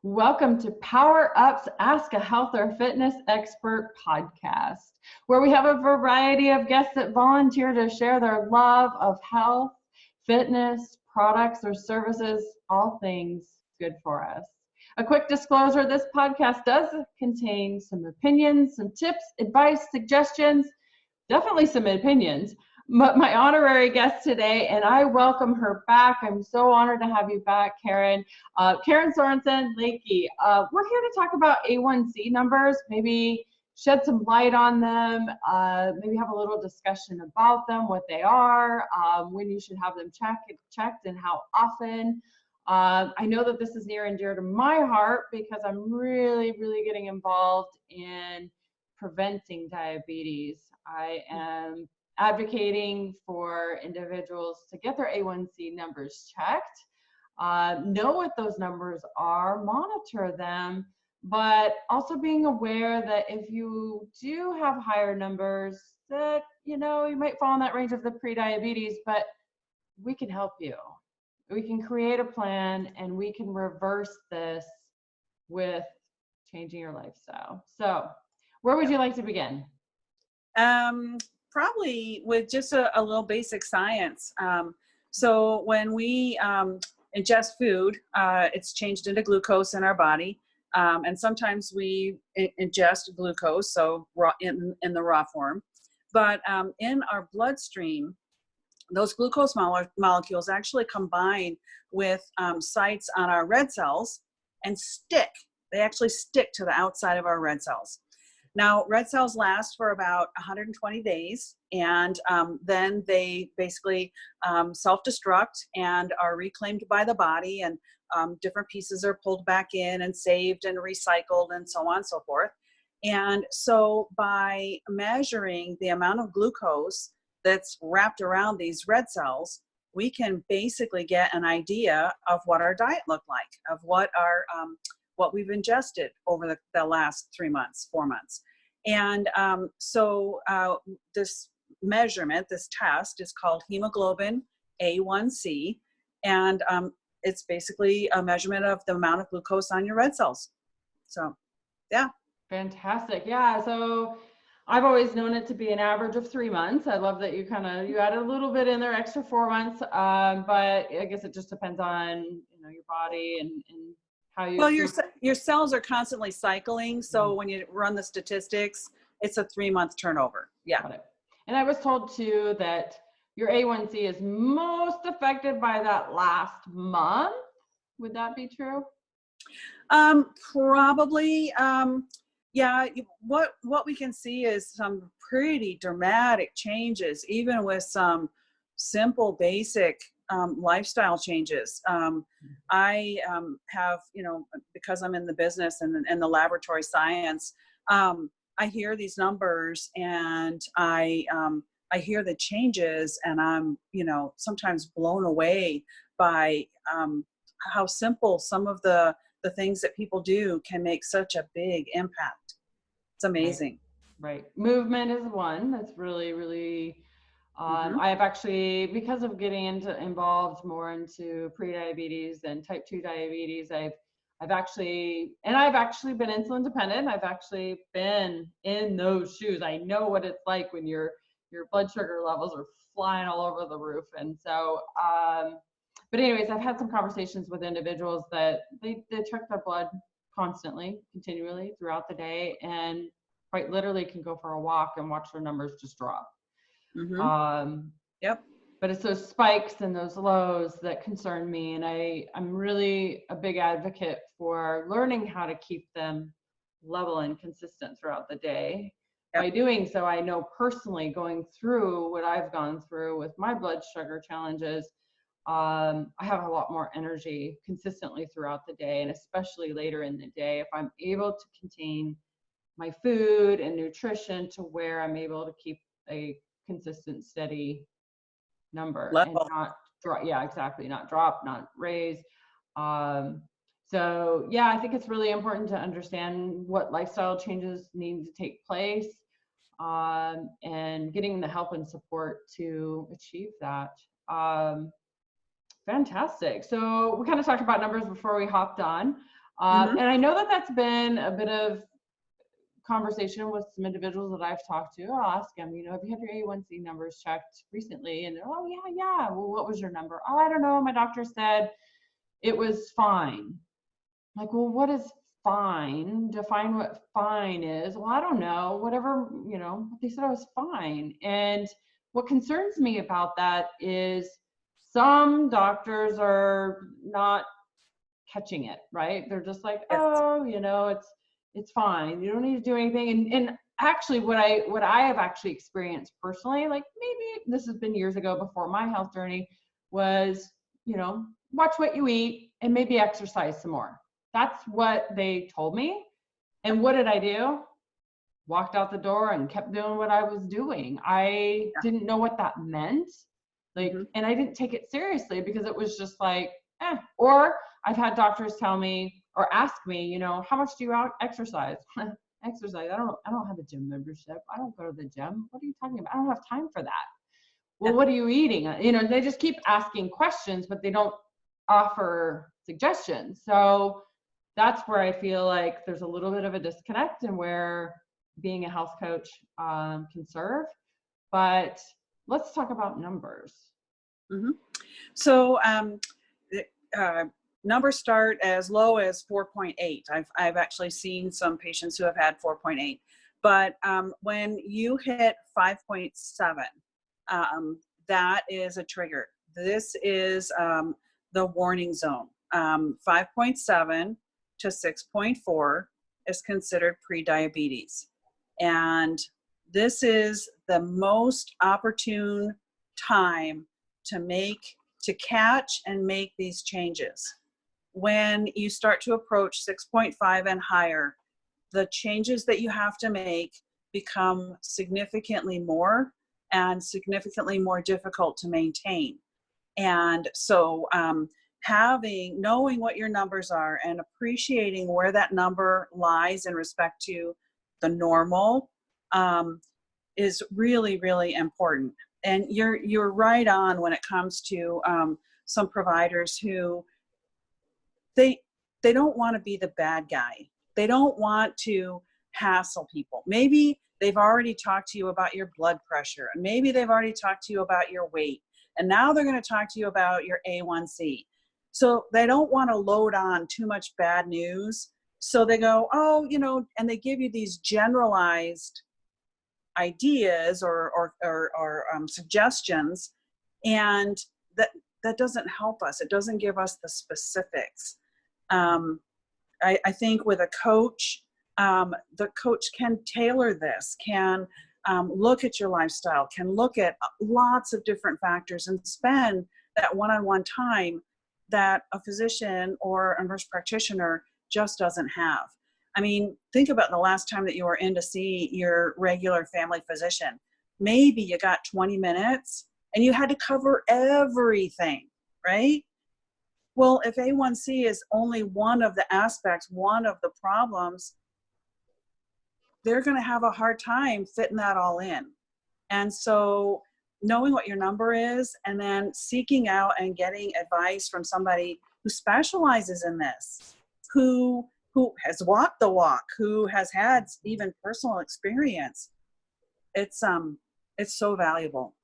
Welcome to Power Up's Ask a Health or Fitness Expert podcast, where we have a variety of guests that volunteer to share their love of health, fitness, products, or services, all things good for us. A quick disclosure, this podcast does contain some opinions, some tips, advice, suggestions, definitely some opinions. My honorary guest today, and I welcome her back. I'm so honored to have you back, Karen. Karen Sorensen Lakey. We're here to talk about A1C numbers, maybe shed some light on them, maybe have a little discussion about them, what they are, when you should have them checked and how often. I know that this is near and dear to my heart because I'm really getting involved in preventing diabetes. I am advocating for individuals to get their A1C numbers checked, know what those numbers are, monitor them, but also being aware that if you do have higher numbers, that you might fall in that range of the pre-diabetes, but we can help you. We can create a plan and we can reverse this with changing your lifestyle. So where would you like to begin? Probably with just a little basic science. So when we ingest food, it's changed into glucose in our body. And sometimes we ingest glucose, so raw in the raw form. But in our bloodstream, those glucose molecules actually combine with sites on our red cells and stick. They actually stick to the outside of our red cells. Now, red cells last for about 120 days, and then they basically self-destruct and are reclaimed by the body, and different pieces are pulled back in and saved and recycled and so on and so forth. And so by measuring the amount of glucose that's wrapped around these red cells, we can basically get an idea of what our diet looked like, of what our what we've ingested over the last 3 months, 4 months. And so this measurement, this test is called hemoglobin A1C. And it's basically a measurement of the amount of glucose on your red cells. So, yeah. Fantastic. Yeah. So I've always known it to be an average of 3 months. I love that you added a little bit in there, extra 4 months. But I guess it just depends on, your body and how you. Well, your cells are constantly cycling. So when you run the statistics, it's a 3-month turnover. Yeah. Got it. And I was told too that your A1C is most affected by that last month. Would that be true? Probably. Yeah. What we can see is some pretty dramatic changes, even with some simple, basic lifestyle changes. I have, because I'm in the business and the laboratory science, I hear these numbers and I hear the changes, and I'm, sometimes blown away by how simple some of the things that people do can make such a big impact. It's amazing. Right. Movement is one that's really I have actually, because of getting involved more into pre-diabetes and type 2 diabetes, I've actually been insulin dependent. I've actually been in those shoes. I know what it's like when your blood sugar levels are flying all over the roof. And so, but anyways, I've had some conversations with individuals that they check their blood constantly, continually throughout the day, and quite literally can go for a walk and watch their numbers just drop. Yep. But it's those spikes and those lows that concern me, and I'm really a big advocate for learning how to keep them level and consistent throughout the day. Yep. By doing so, I know personally, going through what I've gone through with my blood sugar challenges, I have a lot more energy consistently throughout the day, and especially later in the day, if I'm able to contain my food and nutrition to where I'm able to keep a consistent, steady number level. And not drop. Yeah, exactly. Not drop, not raise. So yeah, I think it's really important to understand what lifestyle changes need to take place, and getting the help and support to achieve that. Fantastic. So we kind of talked about numbers before we hopped on. Mm-hmm. And I know that that's been a bit of conversation with some individuals that I've talked to. I'll ask them, have you had your A1C numbers checked recently? And they're, oh yeah. Well, what was your number? Oh, I don't know. My doctor said it was fine. I'm like, well, what is fine? Define what fine is. Well, I don't know. Whatever, they said I was fine. And what concerns me about that is some doctors are not catching it, right? They're just like, Yes. oh, it's fine. You don't need to do anything. And actually what I have actually experienced personally, like maybe this has been years ago before my health journey, was, watch what you eat and maybe exercise some more. That's what they told me. And what did I do? Walked out the door and kept doing what I was doing. I didn't know what that meant. Like, Mm-hmm. and I didn't take it seriously because it was just like, Or I've had doctors tell me or ask me, how much do you exercise? Exercise. I don't have a gym membership. I don't go to the gym. What are you talking about? I don't have time for that. Well, what are you eating? They just keep asking questions, but they don't offer suggestions. So that's where I feel like there's a little bit of a disconnect and where being a health coach can serve. But let's talk about numbers. Mm-hmm. So numbers start as low as 4.8. I've actually seen some patients who have had 4.8. But when you hit 5.7, that is a trigger. This is the warning zone. 5.7 to 6.4 is considered prediabetes. And this is the most opportune time to catch and make these changes. When you start to approach 6.5 and higher, the changes that you have to make become significantly more and significantly more difficult to maintain. And so knowing what your numbers are and appreciating where that number lies in respect to the normal is really, really important. And you're right on when it comes to some providers who they don't want to be the bad guy. They don't want to hassle people. Maybe they've already talked to you about your blood pressure, and maybe they've already talked to you about your weight, and now they're going to talk to you about your A1C. So they don't want to load on too much bad news. So they go, and they give you these generalized ideas or suggestions, and that doesn't help us. It doesn't give us the specifics. I think with a coach, the coach can tailor this, can look at your lifestyle, can look at lots of different factors and spend that one-on-one time that a physician or a nurse practitioner just doesn't have. I mean, think about the last time that you were in to see your regular family physician. Maybe you got 20 minutes and you had to cover everything, right? Well, if A1C is only one of the aspects, one of the problems, they're going to have a hard time fitting that all in. And so knowing what your number is and then seeking out and getting advice from somebody who specializes in this, who has walked the walk, who has had even personal experience, it's so valuable.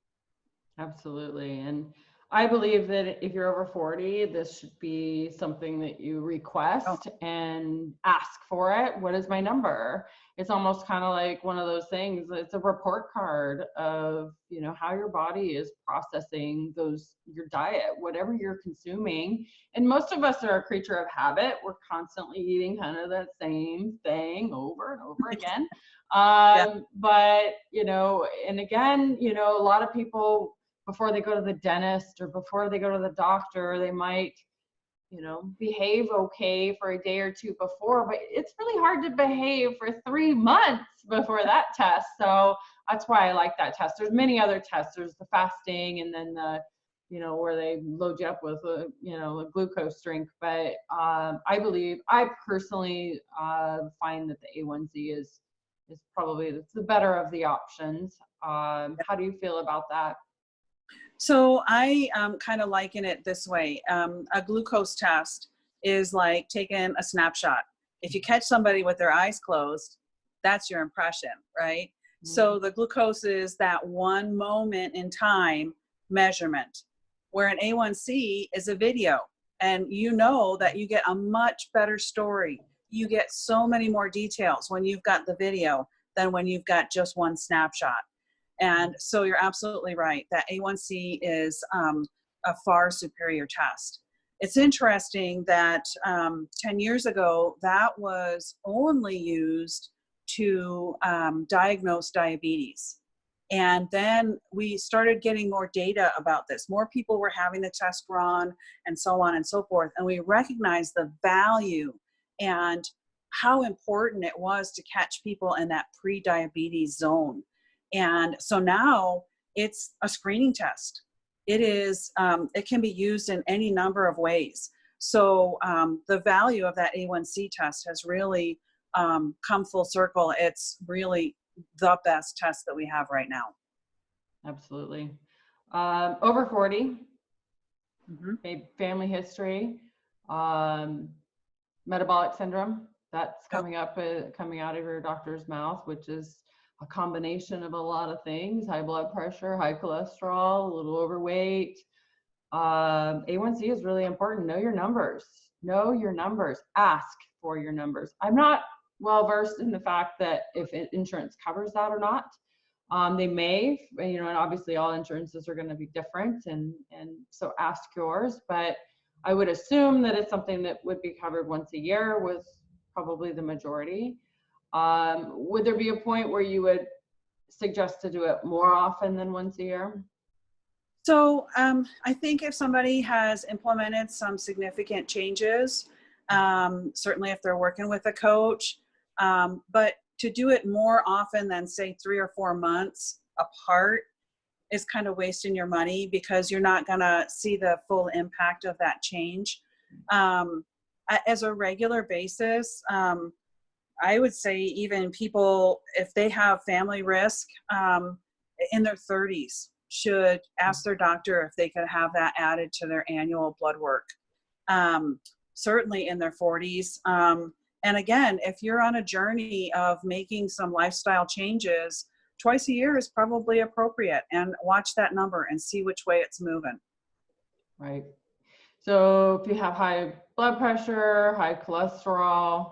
Absolutely. And I believe that if you're over 40, this should be something that you request and ask for it. What is my number? It's almost kind of like one of those things. It's a report card of, how your body is processing your diet, whatever you're consuming. And most of us are a creature of habit. We're constantly eating kind of that same thing over and over again. But, and again, a lot of people, before they go to the dentist or before they go to the doctor, they might, behave okay for a day or two before, but it's really hard to behave for 3 months before that test. So that's why I like that test. There's many other tests. There's the fasting and then the, where they load you up with a glucose drink. But I personally find that the A1C is probably the better of the options. How do you feel about that? So I kind of liken it this way. A glucose test is like taking a snapshot. If you catch somebody with their eyes closed, that's your impression, right? Mm-hmm. So the glucose is that one moment in time measurement, where an A1C is a video. And you know that you get a much better story. You get so many more details when you've got the video than when you've got just one snapshot. And so you're absolutely right that A1C is a far superior test. It's interesting that 10 years ago, that was only used to diagnose diabetes. And then we started getting more data about this. More people were having the test run and so on and so forth. And we recognized the value and how important it was to catch people in that pre-diabetes zone. And so now it's a screening test. It is, it can be used in any number of ways. So the value of that A1C test has really come full circle. It's really the best test that we have right now. Absolutely. Over 40, mm-hmm. family history, metabolic syndrome, that's coming out of your doctor's mouth, which is a combination of a lot of things: high blood pressure, high cholesterol, a little overweight. A1C is really important. Know your numbers. Know your numbers. Ask for your numbers. I'm not well versed in the fact that if insurance covers that or not. They may, and obviously all insurances are going to be different, and so ask yours. But I would assume that it's something that would be covered once a year, with probably the majority. Would there be a point where you would suggest to do it more often than once a year? So I think if somebody has implemented some significant changes, certainly if they're working with a coach, but to do it more often than, say, 3 or 4 months apart is kind of wasting your money, because you're not going to see the full impact of that change. As a regular basis, I would say even people, if they have family risk in their 30s, should ask their doctor if they could have that added to their annual blood work. Certainly in their 40s. And again, if you're on a journey of making some lifestyle changes, twice a year is probably appropriate, and watch that number and see which way it's moving. Right. So if you have high blood pressure, high cholesterol,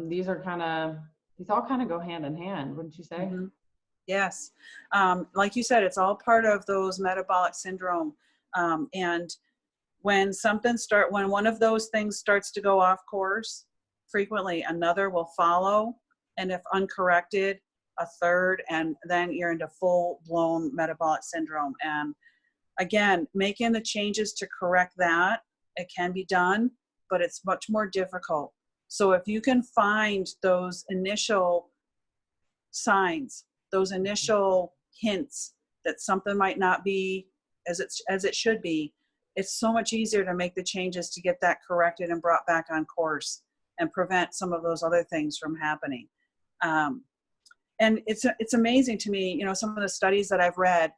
these all kind of go hand in hand, wouldn't you say? Mm-hmm. Yes. Like you said, it's all part of those metabolic syndrome. And when one of those things starts to go off course, frequently another will follow. And if uncorrected, a third, and then you're into full-blown metabolic syndrome. And again, making the changes to correct that, it can be done, but it's much more difficult. So if you can find those initial signs, those initial hints that something might not be as it should be, it's so much easier to make the changes to get that corrected and brought back on course and prevent some of those other things from happening. And it's amazing to me, some of the studies that I've read,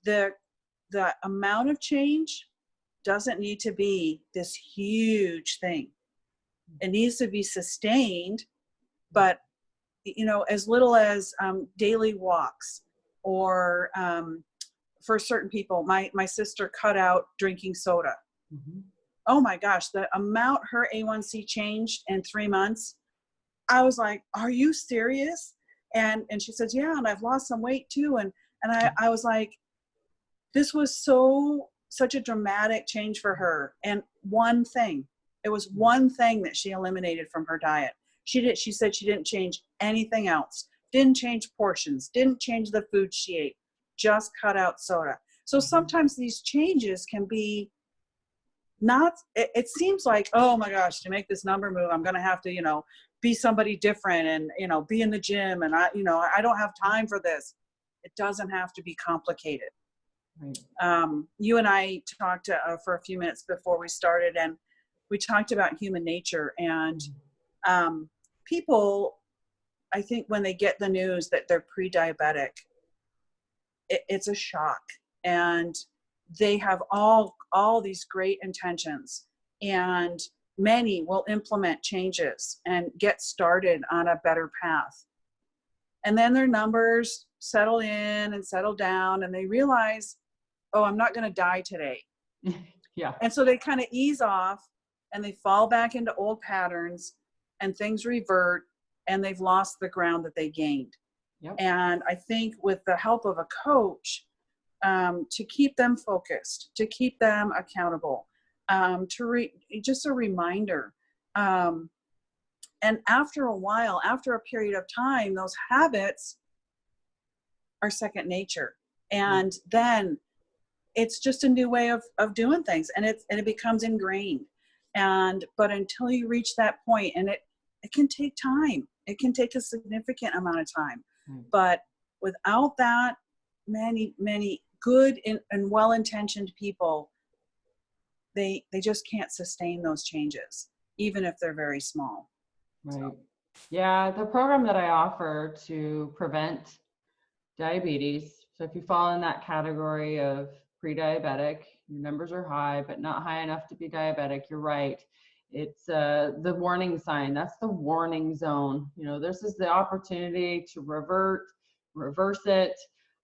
the amount of change doesn't need to be this huge thing. It needs to be sustained, but as little as daily walks, or for certain people, my sister cut out drinking soda. Mm-hmm. Oh my gosh, the amount her A1C changed in 3 months, I was like, are you serious? And she says, yeah, and I've lost some weight too. And I was like, this was such a dramatic change for her. And it was one thing that she eliminated from her diet. She said she didn't change anything else, didn't change portions, didn't change the food she ate, just cut out soda. So sometimes these changes can be it seems like, oh my gosh, to make this number move, I'm going to have to, be somebody different and, be in the gym, and I don't have time for this. It doesn't have to be complicated. Right. You and I talked for a few minutes before we started, and we talked about human nature, and people, I think when they get the news that they're pre-diabetic, it's a shock. And they have all these great intentions, and many will implement changes and get started on a better path. And then their numbers settle in and settle down, and they realize, oh, I'm not going to die today. Yeah. And so they kind of ease off and they fall back into old patterns, and things revert, and they've lost the ground that they gained. Yep. And I think with the help of a coach, to keep them focused, to keep them accountable, just a reminder. And after a while, after a period of time, those habits are second nature. And then it's just a new way of doing things, and it becomes ingrained. But until you reach that point, and it can take time, it can take a significant amount of time. But without that, many good and well-intentioned people, they just can't sustain those changes, even if they're very small. Right. So. Yeah, the program that I offer to prevent diabetes. So if you fall in that category of pre-diabetic, your numbers are high, but not high enough to be diabetic, you're right. It's the warning sign. That's the warning zone. This is the opportunity to reverse it.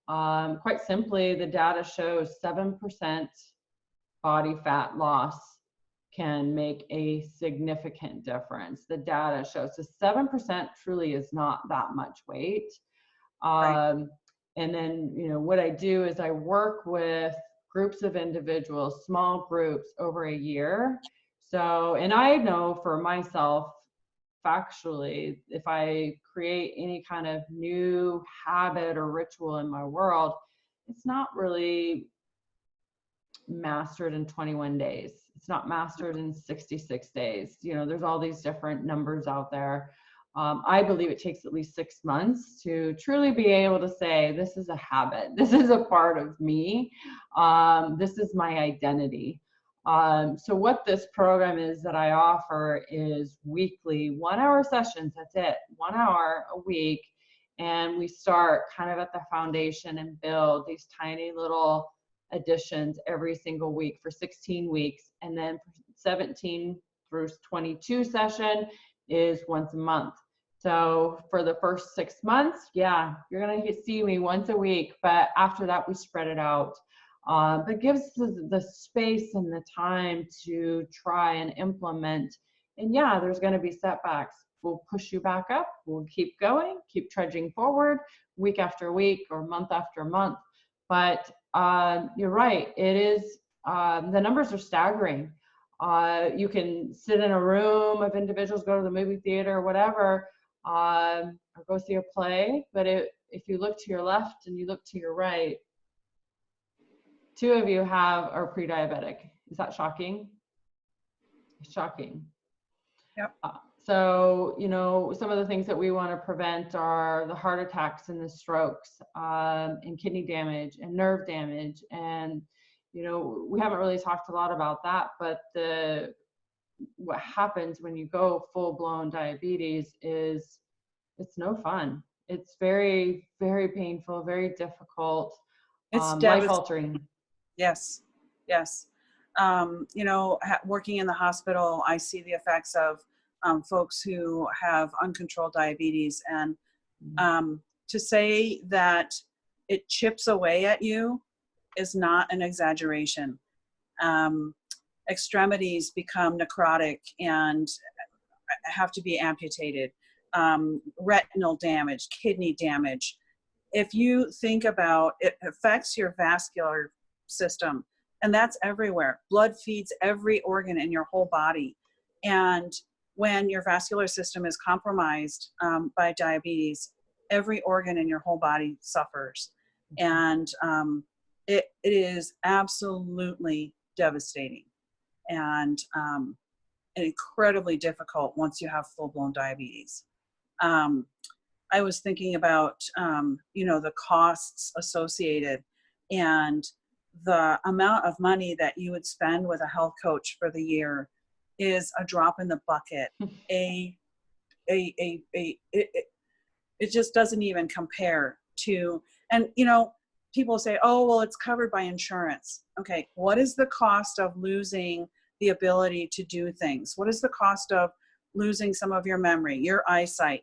Quite simply, the data shows 7% body fat loss can make a significant difference. The data shows so 7% truly is not that much weight. Right. And then, what I do is I work with groups of individuals, small groups over a year. So, and I know for myself, factually, if I create any kind of new habit or ritual in my world, it's not really mastered in 21 days. It's not mastered in 66 days. There's all these different numbers out there. I believe it takes at least 6 months to truly be able to say, this is a habit. This is a part of me. This is my identity. So what this program is that I offer is weekly 1-hour sessions. That's it, 1 hour a week. And we start kind of at the foundation and build these tiny little additions every single week for 16 weeks. And then 17 through 22 session is once a month. So for the first 6 months, yeah, you're going to see me once a week. But after that, we spread it out. But gives the space and the time to try and implement. And yeah, there's going to be setbacks. We'll push you back up. We'll keep going, keep trudging forward week after week or month after month. But you're right. It is, the numbers are staggering. You can sit in a room of individuals, go to the movie theater or whatever, or go see a play. But if you look to your left and you look to your right, 2 of you are pre-diabetic. Is that shocking? It's shocking. Yep. So, some of the things that we want to prevent are the heart attacks and the strokes, and kidney damage and nerve damage. And, we haven't really talked a lot about that, but what happens when you go full-blown diabetes is it's no fun. It's very, very painful, very difficult, It's life-altering. Yes. Working in the hospital, I see the effects of folks who have uncontrolled diabetes, and to say that it chips away at you is not an exaggeration. Extremities become necrotic and have to be amputated. Retinal damage, kidney damage. If you think about it, affects your vascular system, and that's everywhere. Blood feeds every organ in your whole body. And when your vascular system is compromised by diabetes, every organ in your whole body suffers. And it is absolutely devastating and incredibly difficult once you have full-blown diabetes. I was thinking about, the costs associated and the amount of money that you would spend with a health coach for the year is a drop in the bucket. It just doesn't even compare to, and people say, oh, well, it's covered by insurance. Okay, what is the cost of losing the ability to do things? What is the cost of losing some of your memory, your eyesight,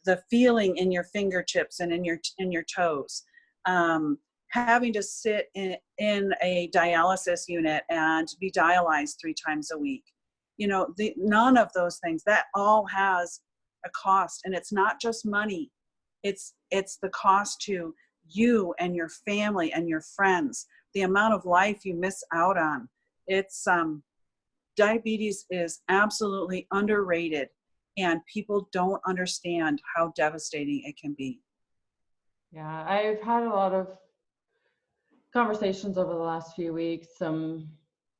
the feeling in your fingertips and in your toes? Having to sit in a dialysis unit and be dialyzed 3 times a week. None of those things, that all has a cost, and it's not just money. It's the cost to you and your family and your friends, the amount of life you miss out on. It's diabetes is absolutely underrated, and people don't understand how devastating it can be. Yeah, I've had a lot of conversations over the last few weeks, some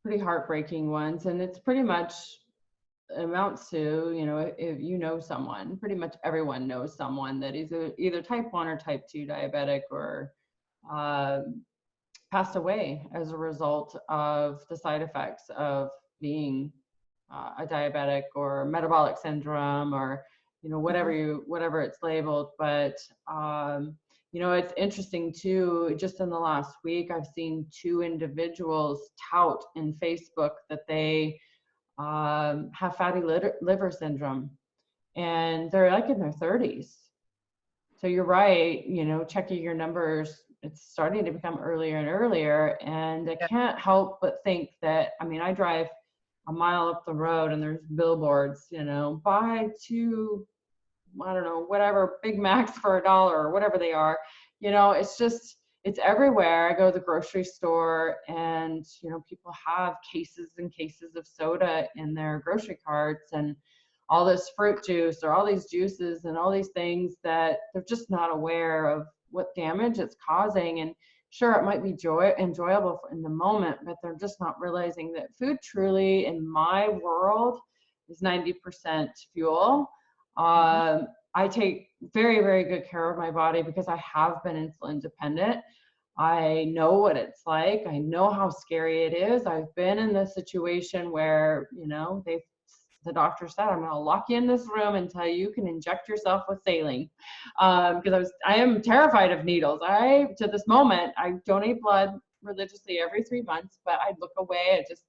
pretty heartbreaking ones, and it's pretty much amounts to, if you know someone, pretty much everyone knows someone that is either type 1 or type 2 diabetic, or passed away as a result of the side effects of being a diabetic, or metabolic syndrome, or whatever it's labeled. But it's interesting too, just in the last week, I've seen 2 individuals tout in Facebook that they have fatty liver syndrome, and they're like in their 30s. So you're right, checking your numbers, it's starting to become earlier and earlier. And I can't help but think that, I drive a mile up the road and there's billboards, buy 2, I don't know, whatever, Big Macs for $1 or whatever they are. It's everywhere. I go to the grocery store and, people have cases and cases of soda in their grocery carts, and all this fruit juice or all these juices and all these things that they're just not aware of what damage it's causing. And sure, it might be enjoyable in the moment, but they're just not realizing that food truly, in my world, is 90% fuel. I take very, very good care of my body because I have been insulin dependent. I know what it's like. I know how scary it is. I've been in this situation where, the doctor said, I'm going to lock you in this room until you can inject yourself with saline. Because I am terrified of needles. To this moment, I donate blood religiously every 3 months, but I look away. I just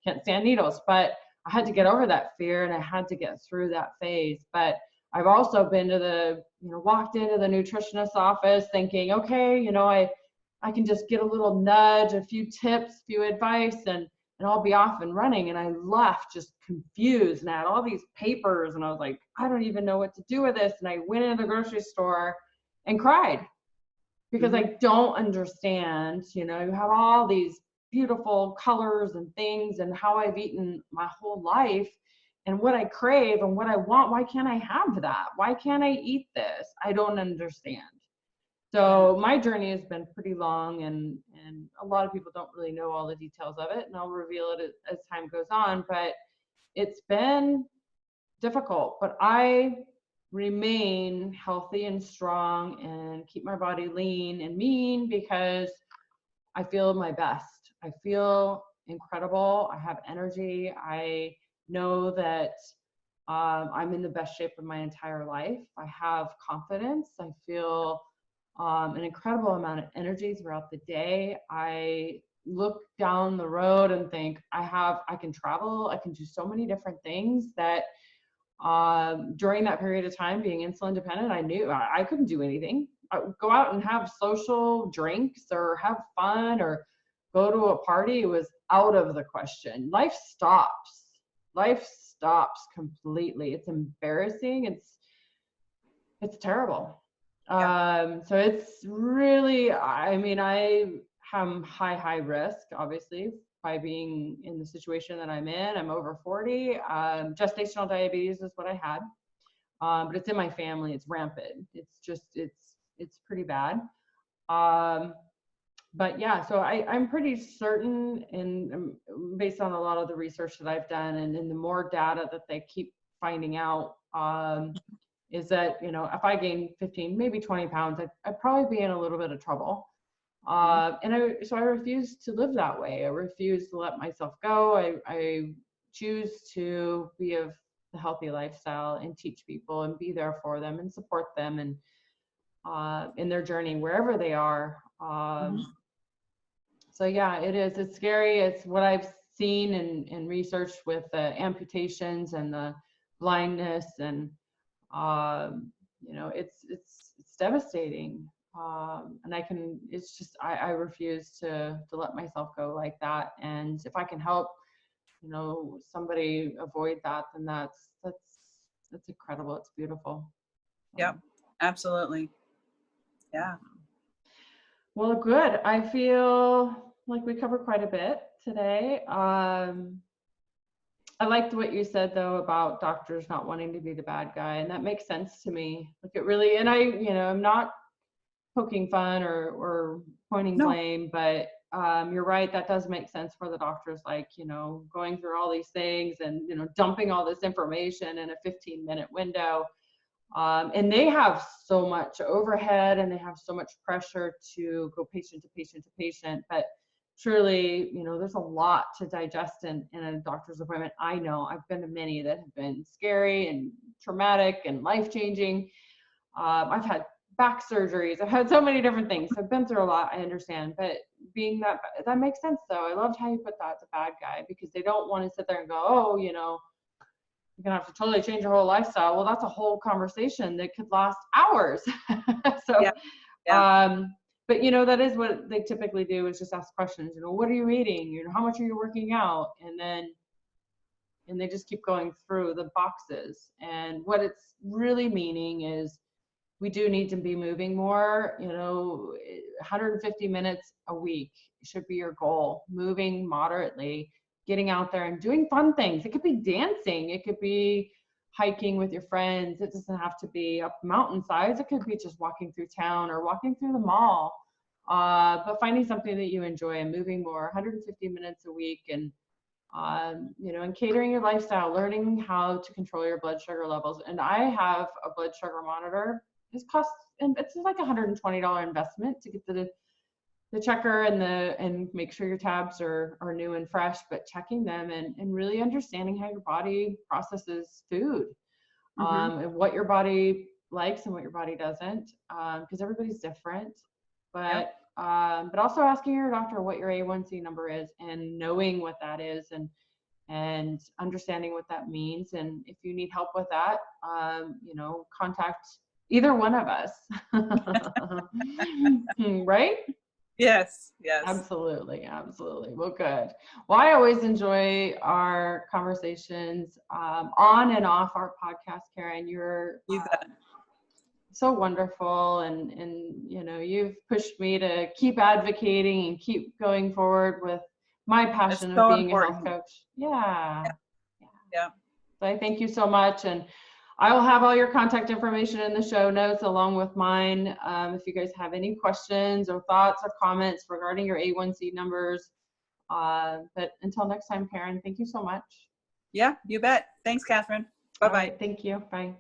can't stand needles. But I had to get over that fear, and I had to get through that phase. But I've also been to walked into the nutritionist's office thinking, okay, I can just get a little nudge, a few tips, few advice, and I'll be off and running. And I left just confused, and I had all these papers, and I was like, I don't even know what to do with this. And I went into the grocery store and cried because I don't understand, you have all these beautiful colors and things and how I've eaten my whole life and what I crave and what I want. Why can't I have that? Why can't I eat this? I don't understand. So my journey has been pretty long, and a lot of people don't really know all the details of it, and I'll reveal it as time goes on. But it's been difficult, but I remain healthy and strong and keep my body lean and mean because I feel my best. I feel incredible. I have energy. I know that I'm in the best shape of my entire life. I have confidence. I feel an incredible amount of energy throughout the day. I look down the road and think I can travel. I can do so many different things that during that period of time being insulin dependent, I knew I couldn't do anything. I would go out and have social drinks or have fun or go to a party. It was out of the question. Life stops completely. It's embarrassing. It's terrible. So it's really, I am high risk, obviously, by being in the situation that I'm in. I'm over 40. Gestational diabetes is what I had. But it's in my family. It's rampant. It's pretty bad. But yeah, so I'm pretty certain, and based on a lot of the research that I've done and the more data that they keep finding out, is that, if I gain 15, maybe 20 pounds, I'd probably be in a little bit of trouble. So I refuse to live that way. I refuse to let myself go. I choose to be of the healthy lifestyle and teach people and be there for them and support them. And in their journey, wherever they are. So yeah, it's scary. It's what I've seen and researched with the amputations and the blindness, and it's devastating. And it's just, I refuse to let myself go like that. And if I can help, somebody avoid that, then that's incredible. It's beautiful. Yep, absolutely. Yeah. Well, good. I feel like we covered quite a bit today. I liked what you said though about doctors not wanting to be the bad guy, and that makes sense to me. Like it really, and I'm not poking fun or pointing blame, but you're right, that does make sense for the doctors, like, going through all these things and, dumping all this information in a 15-minute window. And they have so much overhead and they have so much pressure to go patient to patient to patient. But truly, there's a lot to digest in a doctor's appointment. I know I've been to many that have been scary and traumatic and life-changing. I've had back surgeries. I've had so many different things. I've been through a lot. I understand. But being that makes sense though. I loved how you put that, the bad guy, because they don't want to sit there and go, oh, you're gonna have to totally change your whole lifestyle. Well, that's a whole conversation that could last hours. So, but that is what they typically do, is just ask questions. What are you eating? How much are you working out? And they just keep going through the boxes. And what it's really meaning is we do need to be moving more. 150 minutes a week should be your goal. Moving moderately, getting out there and doing fun things. It could be dancing. It could be hiking with your friends. It doesn't have to be up mountainsides. It could be just walking through town or walking through the mall. But finding something that you enjoy and moving more, 150 minutes a week, and and catering your lifestyle, learning how to control your blood sugar levels. And I have a blood sugar monitor. It's like $120 investment to get the checker and make sure your tabs are new and fresh, but checking them and really understanding how your body processes food, and what your body likes and what your body doesn't, because everybody's different. But but also asking your doctor what your A1C number is and knowing what that is, and understanding what that means. And if you need help with that, contact either one of us. Right? Yes. Absolutely. Well, good. Well, I always enjoy our conversations on and off our podcast, Karen. You're so wonderful, and you've pushed me to keep advocating and keep going forward with my passion of being a health coach. Yeah. So I thank you so much, and I will have all your contact information in the show notes along with mine. If you guys have any questions or thoughts or comments regarding your A1C numbers. But until next time, Karen, thank you so much. Yeah, you bet. Thanks, Catherine. Bye-bye. All right, thank you. Bye.